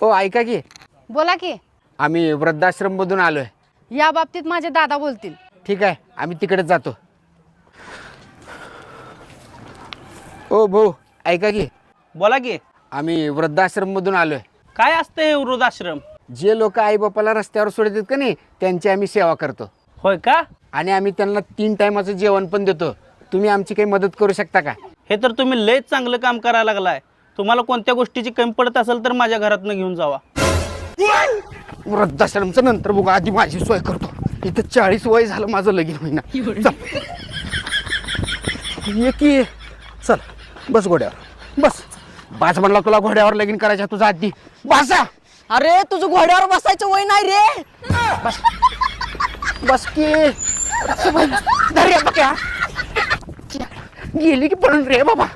ओ ऐका की, बोला की. आम्ही वृद्धाश्रममधून आलोय. या बाबतीत माझे दादा बोलतील. ठीक आहे, आम्ही तिकडेच जातो. ओ भाऊ ऐका की, बोला की. आम्ही वृद्धाश्रममधून आलोय. काय असतं हे वृद्धाश्रम? जे लोक आई बापाला रस्त्यावर सोडतात का नाही, त्यांची आम्ही सेवा करतो. होय का? आणि आम्ही त्यांना 3 टायमाचं जेवण पण देतो. तुम्ही आमची काही मदत करू शकता का? हे तर तुम्ही लयच चांगलं काम करायला लागलाय. तुम्हाला कोणत्या गोष्टीची कमी पडत असेल तर माझ्या घरातनं घेऊन जावा. वृद्धाश्रमचं नंतर बघू, आधी माझी सोय करतो. इथं 40 वय झालं माझं, लगीन होईना. ये की, चल बस घोड्यावर बस. बास म्हणला तुला घोड्यावर लगीन करायच्या, तुझा आधी बासा. अरे तुझं घोड्यावर बसायचं वय नाही रे. बस की धर रे बघ्या. गेली की पळून रे बाबा.